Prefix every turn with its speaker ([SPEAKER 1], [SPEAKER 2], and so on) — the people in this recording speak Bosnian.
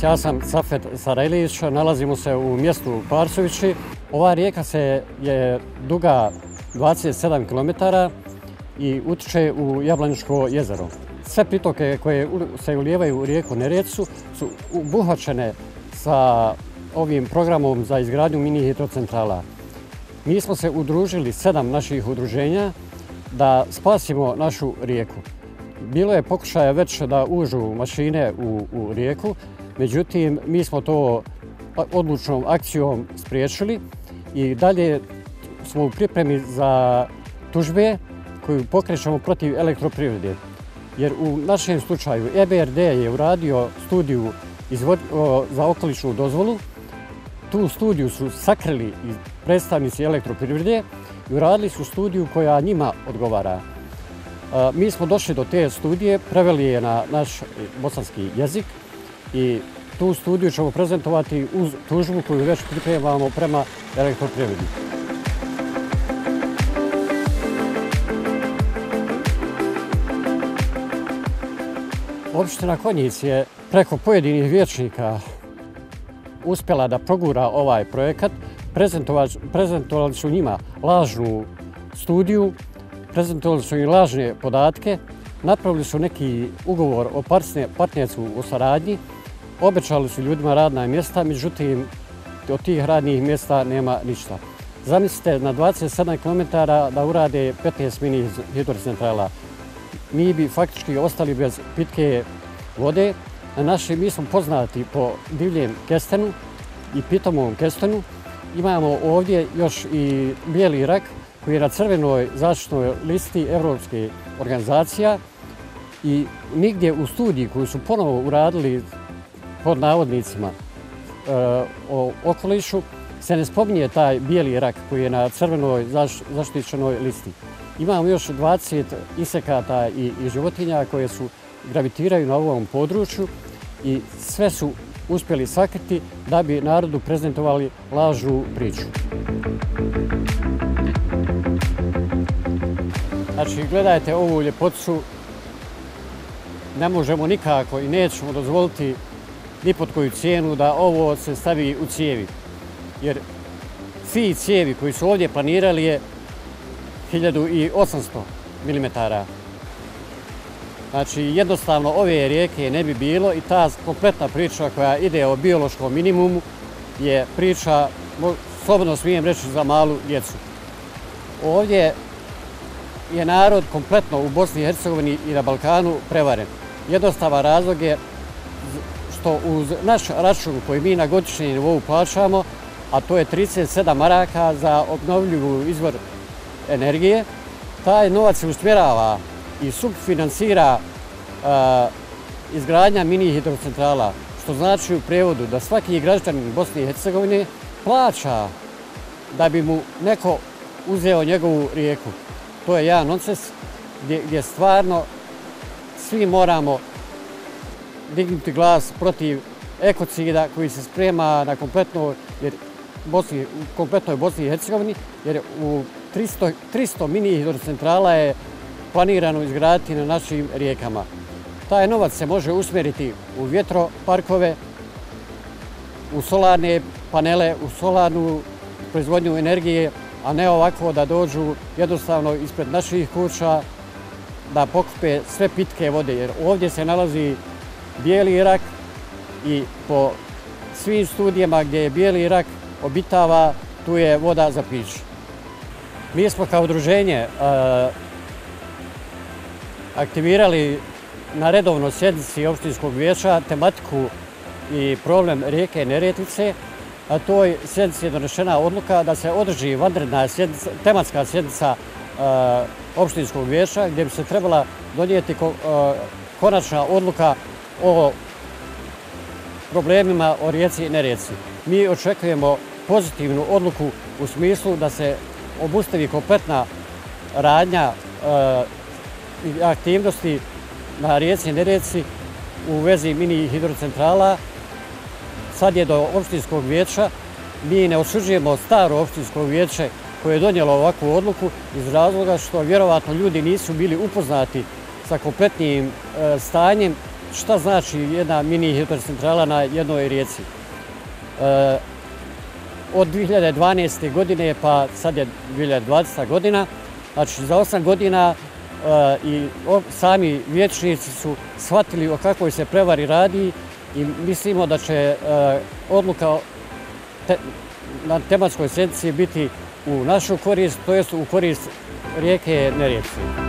[SPEAKER 1] danas. Ja sam Safet Sarajlić, nalazimo se u mjestu Parsovići. Ova rijeka je duga 27 km i utiče u Jablaničko jezero. Sve pritoke koje se ulijevaju u rijeku Neretvu su obuhvaćene sa ovim programom za izgradnju mini hidrocentrala. Mi smo se udružili 7 naših udruženja da spasimo našu rijeku. Bilo je pokušaja već da uđu mašine u rijeku, međutim mi smo to odlučnom akcijom spriječili i dalje smo u pripremi za tužbe koju pokrećemo protiv elektroprivrede. Jer u našem slučaju EBRD je uradio studiju za okolišnu dozvolu. Tu studiju su sakrili i predstavnici elektroprivrede i uradili su studiju koja njima odgovara. Mi smo došli do te studije, preveli je na naš bosanski jezik i tu studiju ćemo prezentovati uz tužbu koju već pripremamo prema elektroprivredi. Opština Konjic je preko pojedinih vijećnika uspjela da progura ovaj projekat. Prezentovali su njima lažnu studiju, prezentovali su im lažne podatke, napravili su neki ugovor o partnerstvu u saradnji, obećali su ljudima radna mjesta, međutim od tih radnih mjesta nema ništa. Zamislite na 27 km da urade 15 mini hidrocentrala. Mi bi faktički ostali bez pitke vode. Mi smo poznati po divljem kestenu i pitomovom kestenu. Imamo ovdje još i bijeli rak koji je na crvenoj zaštitnoj listi Evropske organizacija i nigdje u studiji koju su ponovo uradili pod navodnicima o okolišu se ne spominje taj bijeli rak koji je na crvenoj zaštićenoj listi. Imamo još 20 insekata i životinja koje gravitiraju na ovom području i sve su uspjeli sakriti da bi narodu prezentovali lažnu priču. Znači, gledajte ovu ljepoticu, ne možemo nikako i nećemo dozvoliti ni pod koju cijenu da ovo se stavi u cijevi. Jer svi cijevi koji su ovdje planirali je 1800 mm. Znači, jednostavno ove rijeke ne bi bilo i ta kompletna priča koja ide o biološkom minimumu je priča, slobodno smijem reći, za malu djecu. Ovdje je narod kompletno u Bosni i Hercegovini i na Balkanu prevaren. Jednostavan razlog je što uz naš račun koji mi na godišnjem nivou plaćamo, a to je 37 maraka za obnovljivu izvor energije, taj novac se usmjerava i subfinansira izgradnja mini hidrocentrala, što znači u prijevodu da svaki građanin Bosne i Hercegovine plaća da bi mu neko uzeo njegovu rijeku. To je jedan nonsens gdje stvarno svi moramo dignuti glas protiv ekocida koji se sprema na kompletnoj Bosni i Hercegovini, jer u 300 mini hidrocentrala je planirano izgraditi na našim rijekama. Taj novac se može usmjeriti u vjetroparkove, u solarne panele, u solarnu proizvodnju energije, a ne ovako da dođu jednostavno ispred naših kuća da pokupe sve pitke vode, jer ovdje se nalazi bijeli rak i po svim studijama gdje je bijeli rak obitava, tu je voda za piće. Mi smo kao udruženje aktivirali na redovnoj sjednici opštinskog vijeća tematiku i problem rijeke Neretvice. Na toj sjednici je donešena odluka da se održi vanredna tematska sjednica opštinskog vijeća gdje bi se trebala donijeti konačna odluka o problemima o rijeci Neretvi. Mi očekujemo pozitivnu odluku u smislu da se obustavi kompletna radnja i aktivnosti na rijeci Neretvi u vezi mini hidrocentrala. Sad je do opštinskog vijeća. Mi ne osuđujemo staro opštinsko vijeće koje je donijelo ovakvu odluku iz razloga što vjerovatno ljudi nisu bili upoznati sa kompletnim stanjem šta znači jedna mini hidrocentrala na jednoj rijeci. Od 2012. godine pa sad je 2020. godina, znači za 8 godina i sami vijećnici su shvatili o kakvoj se prevari radi i mislimo da će odluka na tematskoj sjednici biti u našu korist, to jest u korist rijeke Neretve.